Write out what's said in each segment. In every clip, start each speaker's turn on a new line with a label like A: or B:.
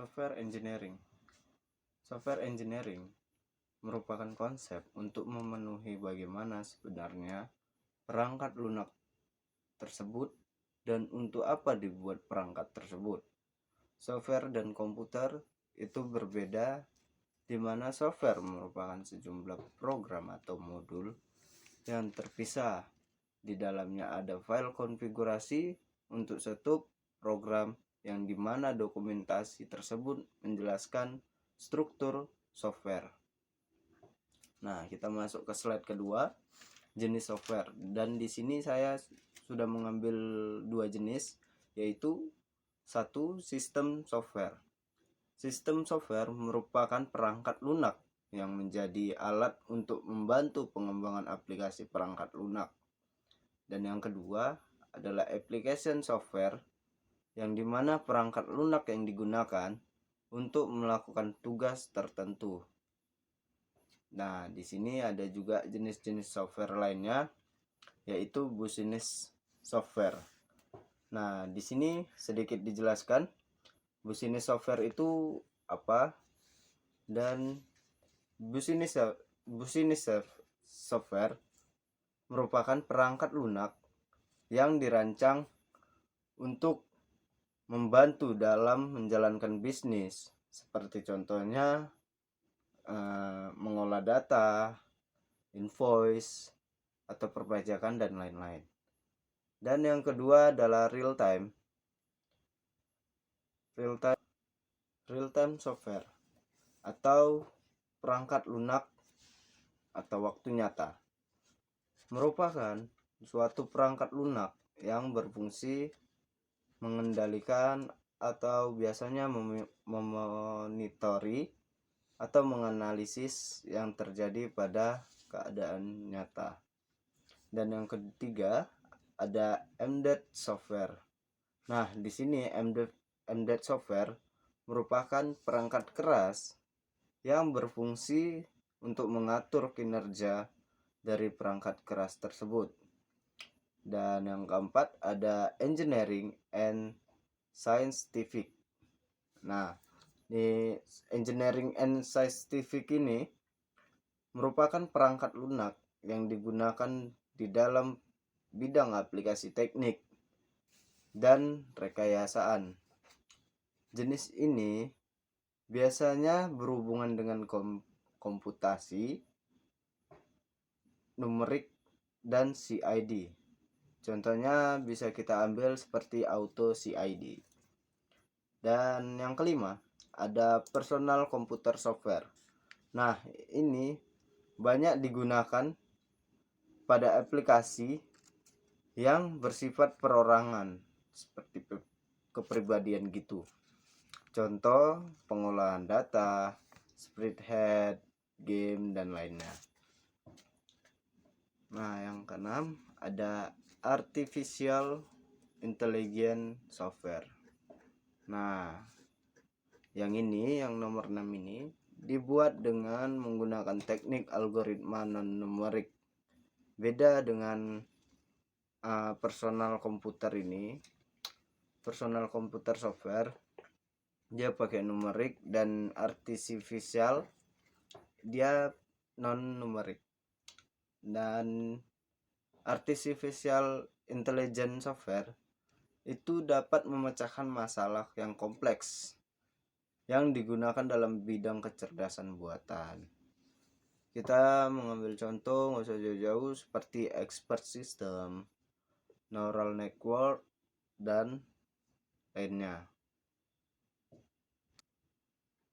A: Software engineering. Software engineering merupakan konsep untuk memenuhi bagaimana sebenarnya perangkat lunak tersebut dan untuk apa dibuat perangkat tersebut. Software dan komputer itu berbeda, di mana software merupakan sejumlah program atau modul yang terpisah. Di dalamnya ada file konfigurasi untuk satu program, yang dimana dokumentasi tersebut menjelaskan struktur software. Nah, kita masuk ke slide kedua, jenis software. Dan di sini saya sudah mengambil dua jenis, yaitu satu, sistem software. Sistem software merupakan perangkat lunak yang menjadi alat untuk membantu pengembangan aplikasi perangkat lunak. Dan yang kedua adalah application software, yang dimana perangkat lunak yang digunakan untuk melakukan tugas tertentu. Nah, di sini ada juga jenis-jenis software lainnya, yaitu business software. Nah, di sini sedikit dijelaskan business software itu apa, dan business software merupakan perangkat lunak yang dirancang untuk membantu dalam menjalankan bisnis, seperti contohnya mengolah data, invoice, atau perpajakan dan lain-lain. Dan yang kedua adalah real time software atau perangkat lunak atau waktu nyata. Merupakan suatu perangkat lunak yang berfungsi mengendalikan atau biasanya memonitori atau menganalisis yang terjadi pada keadaan nyata. Dan yang ketiga ada embedded software. Nah, di sini embedded software merupakan perangkat keras yang berfungsi untuk mengatur kinerja dari perangkat keras tersebut. Dan yang keempat ada engineering and scientific. Nah, di engineering and scientific ini merupakan perangkat lunak yang digunakan di dalam bidang aplikasi teknik dan rekayasaan. Jenis ini biasanya berhubungan dengan komputasi, numerik, dan CID. Contohnya bisa kita ambil seperti auto CID. Dan yang kelima ada personal computer software. Nah, ini banyak digunakan pada aplikasi yang bersifat perorangan, seperti kepribadian gitu. Contoh pengolahan data, spreadsheet, game, dan lainnya. Nah, yang keenam ada artificial intelligence software. Nah, yang nomor 6 ini dibuat dengan menggunakan teknik algoritma non-numerik. Beda dengan personal komputer ini. Personal computer software dia pakai numerik, dan artificial dia non-numerik. Dan artificial intelligence software itu dapat memecahkan masalah yang kompleks yang digunakan dalam bidang kecerdasan buatan. Kita mengambil contoh nggak usah jauh-jauh seperti expert system, neural network, dan lainnya.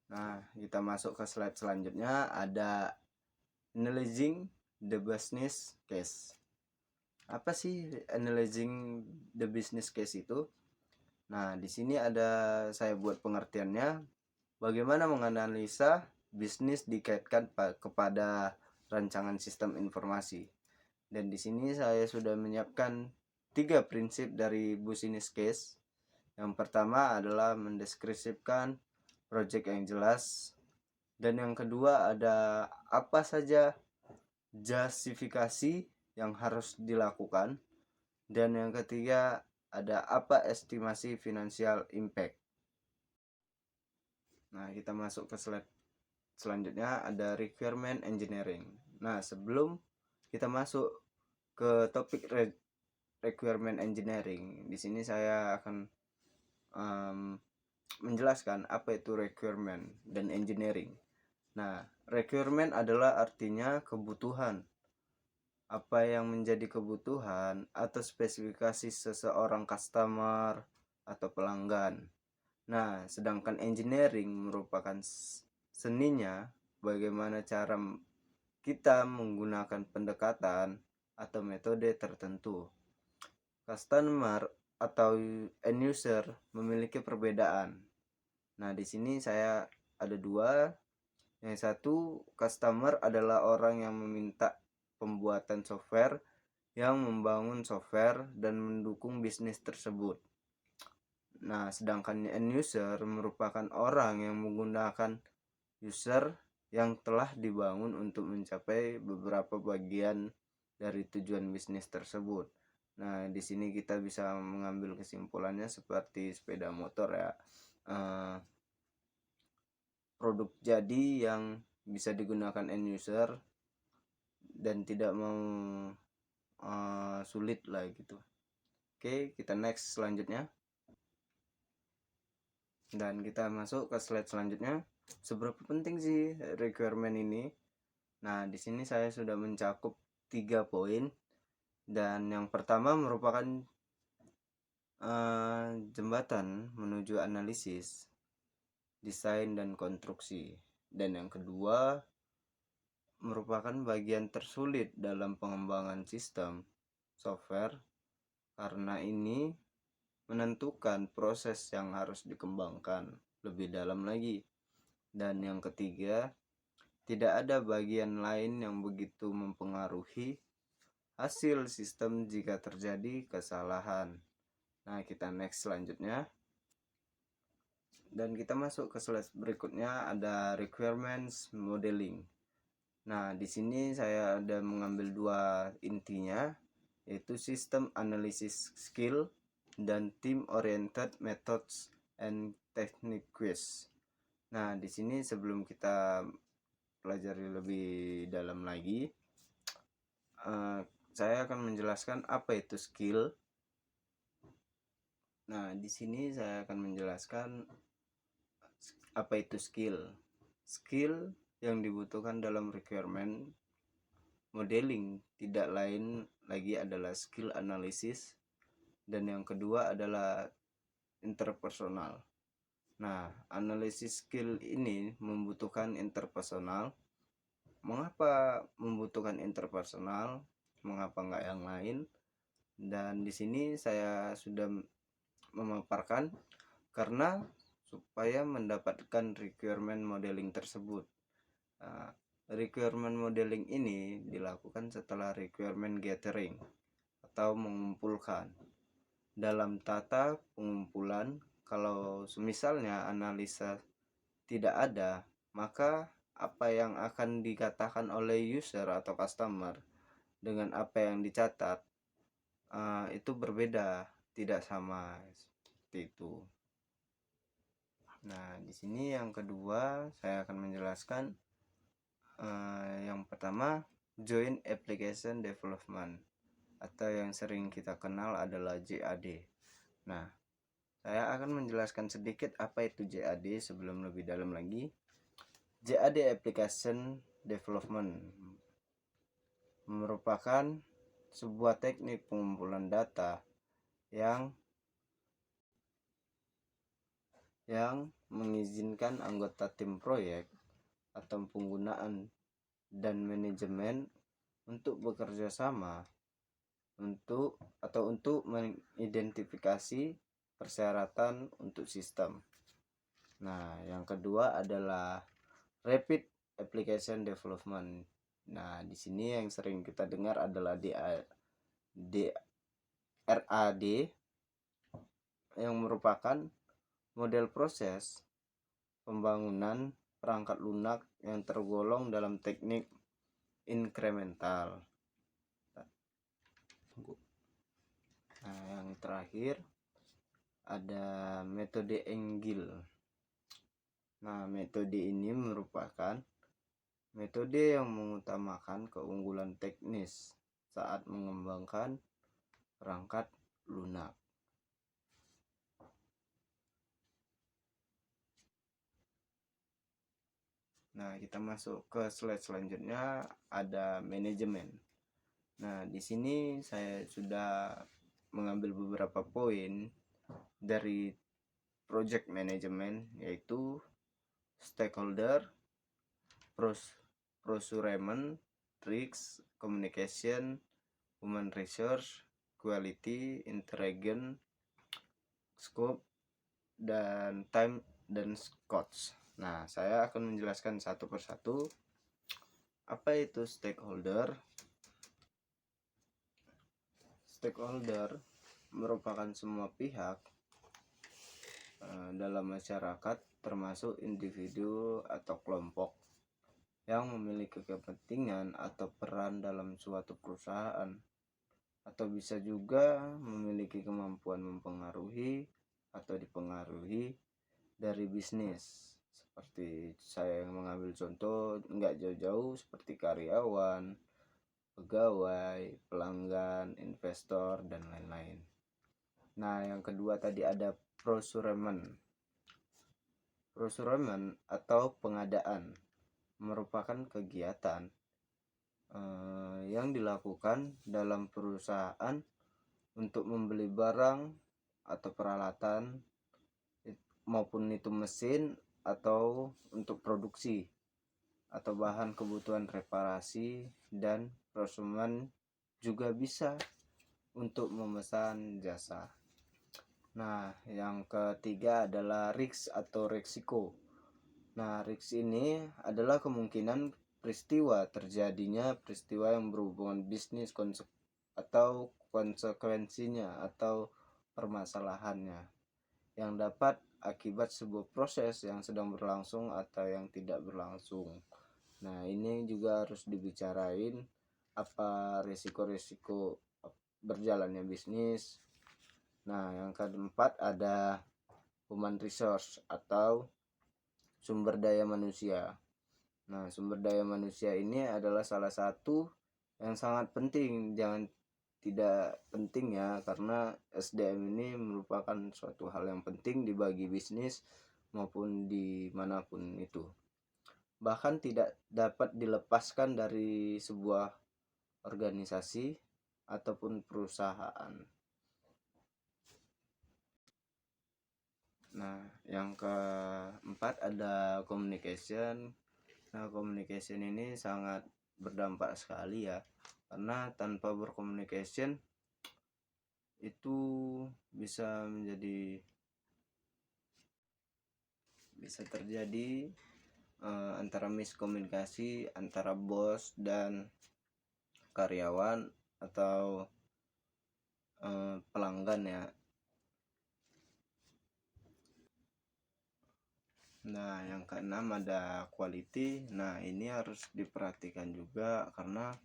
A: Nah, kita masuk ke slide selanjutnya, ada analyzing the business case. Apa sih analyzing the business case itu? Nah, di sini ada saya buat pengertiannya, bagaimana menganalisa bisnis dikaitkan kepada rancangan sistem informasi. Dan di sini saya sudah menyiapkan 3 prinsip dari business case. Yang pertama adalah mendeskripsikan project yang jelas, dan yang kedua ada apa saja justifikasi yang harus dilakukan, dan yang ketiga ada apa estimasi financial impact. Nah, kita masuk ke slide selanjutnya, ada requirement engineering. Nah, sebelum kita masuk ke topik requirement engineering, di sini saya akan menjelaskan apa itu requirement dan engineering. Nah, requirement adalah artinya kebutuhan. Apa yang menjadi kebutuhan atau spesifikasi seseorang customer atau pelanggan. Nah, sedangkan engineering merupakan seninya bagaimana cara kita menggunakan pendekatan atau metode tertentu. Customer atau end user memiliki perbedaan. Nah, di sini saya ada dua. Yang satu, customer adalah orang yang meminta pembuatan software, yang membangun software dan mendukung bisnis tersebut. Nah, sedangkan end user merupakan orang yang menggunakan user yang telah dibangun untuk mencapai beberapa bagian dari tujuan bisnis tersebut. Nah, di sini kita bisa mengambil kesimpulannya seperti sepeda motor ya. Produk jadi yang bisa digunakan end user dan tidak mau sulit lah gitu. Oke, kita next selanjutnya. Dan kita masuk ke slide selanjutnya. Seberapa penting sih requirement ini? Nah, di sini saya sudah mencakup 3 poin. Dan yang pertama merupakan jembatan menuju analisis, desain dan konstruksi. Dan yang kedua merupakan bagian tersulit dalam pengembangan sistem software, karena ini menentukan proses yang harus dikembangkan lebih dalam lagi. Dan yang ketiga, tidak ada bagian lain yang begitu mempengaruhi hasil sistem jika terjadi kesalahan. Nah, kita next selanjutnya. Dan kita masuk ke slide berikutnya, ada requirements modeling. Nah, di sini saya ada mengambil dua intinya, yaitu system analysis skill dan team oriented methods and techniques. Nah, di sini sebelum kita pelajari lebih dalam lagi, saya akan menjelaskan apa itu skill. Nah, di sini saya akan menjelaskan apa itu skill. Skill yang dibutuhkan dalam requirement modeling tidak lain lagi adalah skill analisis, dan yang kedua adalah interpersonal. Nah, analisis skill ini membutuhkan interpersonal. Mengapa membutuhkan interpersonal? Mengapa enggak yang lain? Dan di sini saya sudah memaparkan karena supaya mendapatkan requirement modeling tersebut. Nah, requirement modeling ini dilakukan setelah requirement gathering atau mengumpulkan. Dalam tata pengumpulan, kalau semisalnya analisa tidak ada, maka apa yang akan dikatakan oleh user atau customer dengan apa yang dicatat itu berbeda, tidak sama seperti itu. Nah, di sini yang kedua saya akan menjelaskan yang pertama, Joint Application Development atau yang sering kita kenal adalah JAD. Nah, saya akan menjelaskan sedikit apa itu JAD sebelum lebih dalam lagi. JAD Application Development merupakan sebuah teknik pengumpulan data yang mengizinkan anggota tim proyek atau penggunaan dan manajemen untuk bekerja sama untuk mengidentifikasi persyaratan untuk sistem. Nah, yang kedua adalah Rapid Application Development. Nah, di sini yang sering kita dengar adalah RAD, yang merupakan model proses pembangunan perangkat lunak yang tergolong dalam teknik incremental. Nah, yang terakhir ada metode Engel. Nah, metode ini merupakan metode yang mengutamakan keunggulan teknis saat mengembangkan perangkat lunak. Nah, kita masuk ke slide selanjutnya, ada manajemen. Nah, di sini saya sudah mengambil beberapa poin dari project management, yaitu stakeholder, procurement, risks, communication, human resource, quality, interaction, scope, dan time dan cost. Nah, saya akan menjelaskan satu persatu. Apa itu stakeholder? Stakeholder merupakan semua pihak dalam masyarakat, termasuk individu atau kelompok yang memiliki kepentingan atau peran dalam suatu perusahaan, atau bisa juga memiliki kemampuan mempengaruhi atau dipengaruhi dari bisnis. Seperti saya yang mengambil contoh nggak jauh-jauh, seperti karyawan, pegawai, pelanggan, investor, dan lain-lain. Nah, yang kedua tadi ada procurement. Procurement atau pengadaan merupakan kegiatan yang dilakukan dalam perusahaan untuk membeli barang atau peralatan, maupun itu mesin atau untuk produksi, atau bahan kebutuhan reparasi, dan procurement juga bisa untuk memesan jasa. Nah, yang ketiga adalah risk atau resiko. Nah, risk ini adalah kemungkinan terjadinya peristiwa yang berhubungan bisnis atau konsekuensinya atau permasalahannya yang dapat akibat sebuah proses yang sedang berlangsung atau yang tidak berlangsung. Nah, ini juga harus dibicarain, apa risiko-risiko berjalannya bisnis. Nah, yang keempat ada human resource atau sumber daya manusia. Nah, sumber daya manusia ini adalah salah satu yang sangat penting, jangan tidak penting ya, karena SDM ini merupakan suatu hal yang penting dibagi bisnis maupun dimanapun itu. Bahkan tidak dapat dilepaskan dari sebuah organisasi ataupun perusahaan. Nah, yang keempat ada communication. Nah, communication ini sangat berdampak sekali ya, karena tanpa bercommunication itu bisa terjadi antara miskomunikasi antara bos dan karyawan atau pelanggan ya. Nah, yang keenam ada quality. Nah, ini harus diperhatikan juga, karena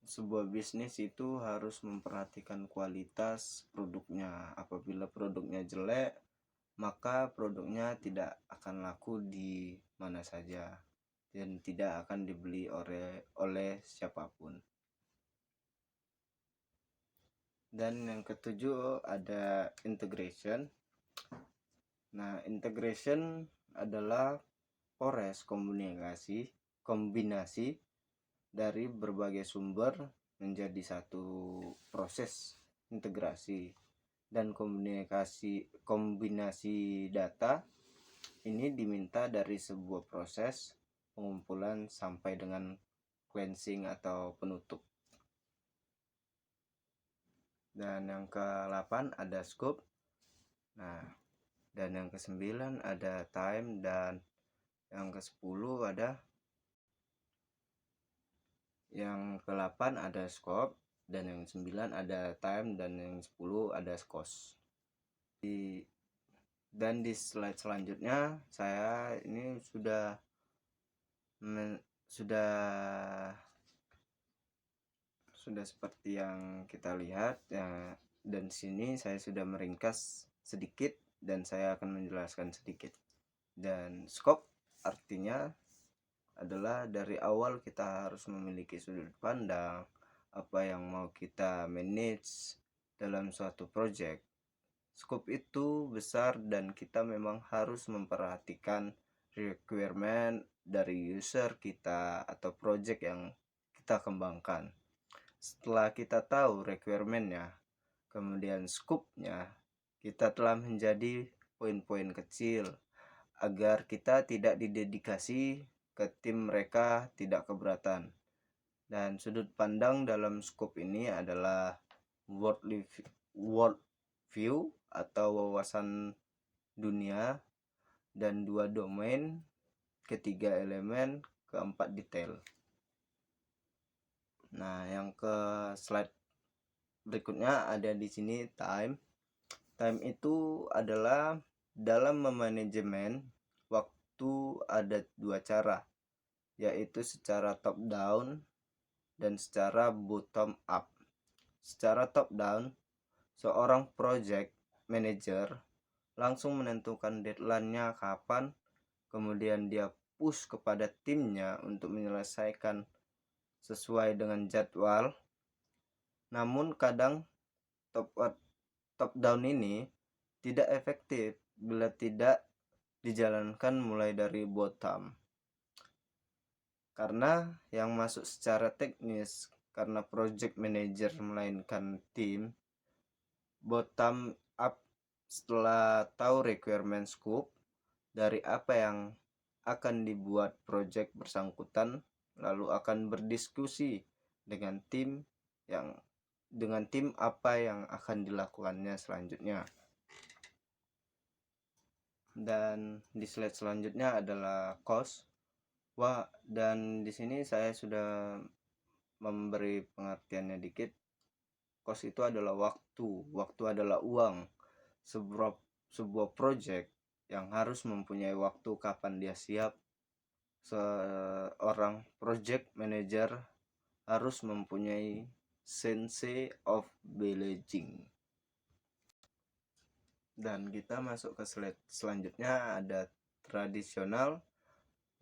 A: sebuah bisnis itu harus memperhatikan kualitas produknya. Apabila produknya jelek, maka produknya tidak akan laku di mana saja dan tidak akan dibeli oleh siapapun. Dan yang ketujuh ada integration. Nah, integration adalah proses kombinasi dari berbagai sumber menjadi satu proses integrasi, dan kombinasi data ini diminta dari sebuah proses pengumpulan sampai dengan cleansing atau penutup. Dan yang ke-8 ada scope. Nah, dan yang ke-9 ada time, dan yang ke-10 ada yang ke-8 ada scope, dan yang 9 ada time, dan yang 10 ada cost. Dan di slide selanjutnya saya ini sudah seperti yang kita lihat ya, dan sini saya sudah meringkas sedikit dan saya akan menjelaskan sedikit. Dan scope artinya adalah dari awal kita harus memiliki sudut pandang apa yang mau kita manage dalam suatu project. Scope itu besar dan kita memang harus memperhatikan requirement dari user kita atau project yang kita kembangkan. Setelah kita tahu requirement-nya, kemudian scope-nya, kita telah menjadi poin-poin kecil agar kita tidak didedikasi ke tim mereka tidak keberatan. Dan sudut pandang dalam scope ini adalah world view atau wawasan dunia, dan 2 domain, ketiga elemen, keempat detail. Nah, yang ke slide berikutnya ada di sini time. Time itu adalah dalam memanajemen waktu ada 2 cara, yaitu secara top down dan secara bottom up. Secara top down, seorang project manager langsung menentukan deadline-nya kapan, kemudian dia push kepada timnya untuk menyelesaikan sesuai dengan jadwal. Namun kadang top down ini tidak efektif bila tidak dijalankan mulai dari bottom, karena yang masuk secara teknis karena project manager melainkan tim. Bottom up setelah tahu requirement scope dari apa yang akan dibuat project bersangkutan, lalu akan berdiskusi dengan tim apa yang akan dilakukannya selanjutnya. Dan di slide selanjutnya adalah cost. Dan di sini saya sudah memberi pengertiannya dikit. Cost itu adalah waktu adalah uang. Sebuah project yang harus mempunyai waktu kapan dia siap. Seorang project manager harus mempunyai sense of balancing. Dan kita masuk ke slide selanjutnya, ada tradisional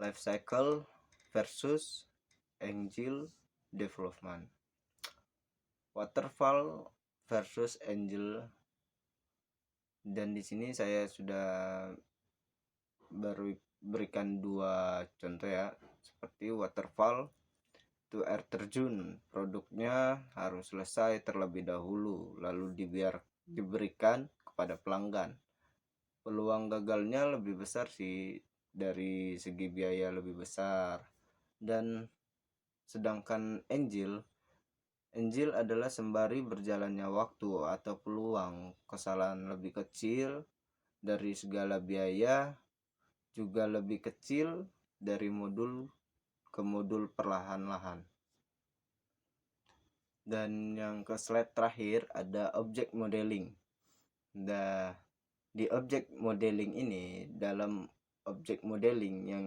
A: life cycle versus agile development. Waterfall versus agile. Dan di sini saya sudah berikan 2 contoh ya, seperti waterfall itu air terjun, produknya harus selesai terlebih dahulu lalu diberikan kepada pelanggan. Peluang gagalnya lebih besar sih, dari segi biaya lebih besar. Dan sedangkan Angel adalah sembari berjalannya waktu atau peluang, kesalahan lebih kecil dari segala biaya, juga lebih kecil dari modul ke modul perlahan-lahan. Dan yang ke slide terakhir ada object modeling. Di object modeling ini, dalam object modeling yang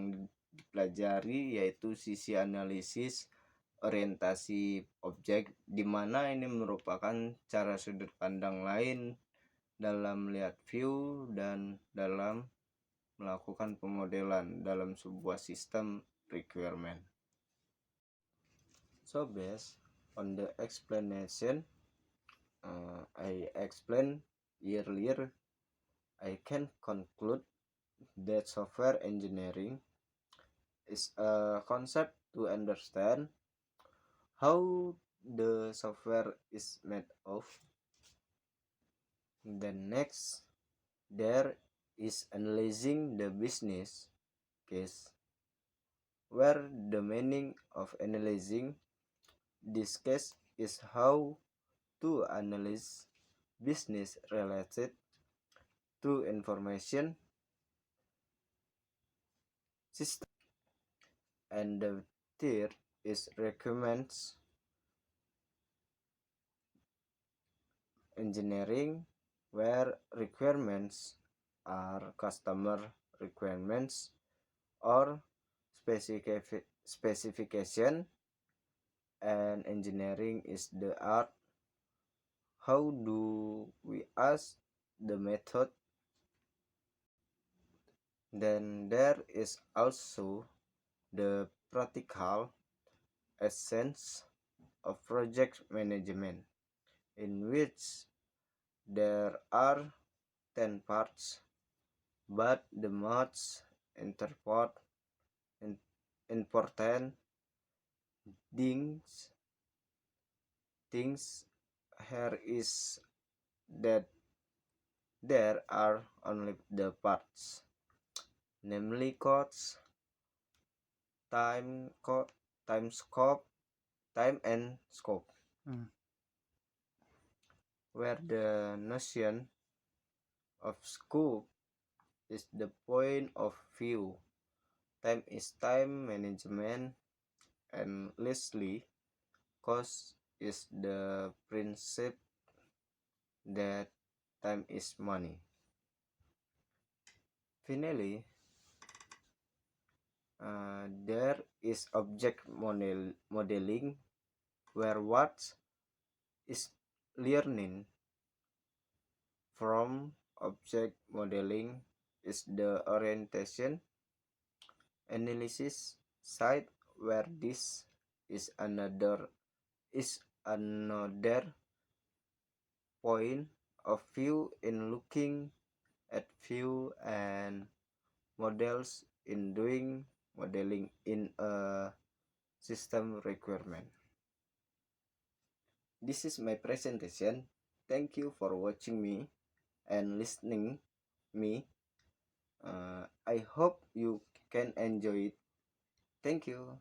A: dipelajari yaitu sisi analisis orientasi objek, di mana ini merupakan cara sudut pandang lain dalam melihat view dan dalam melakukan pemodelan dalam sebuah sistem requirement. So based on the explanation I explained earlier, I can conclude that software engineering is a concept to understand how the software is made of. Then next, there is analyzing the business case, where the meaning of analyzing this case is how to analyze business related to information system. And the third is requirements engineering, where requirements are customer requirements or specification, and engineering is the art. How do we ask the method? Then there is also the practical essence of project management, in which there are 10 parts, but the most interport- in- important things things here is that there are only the parts, namely costs, time, time scope, time and scope,
B: Mm.
A: where the notion of scope is the point of view. Time is time management, and lastly, cost is the principle that time is money. Finally, there is object modeling, where what is learning from object modeling is the orientation analysis side, where this is another point of view in looking at view and models in doing modeling in a system requirement. This is my presentation. Thank you for watching me and listening me. I hope you can enjoy it. Thank you.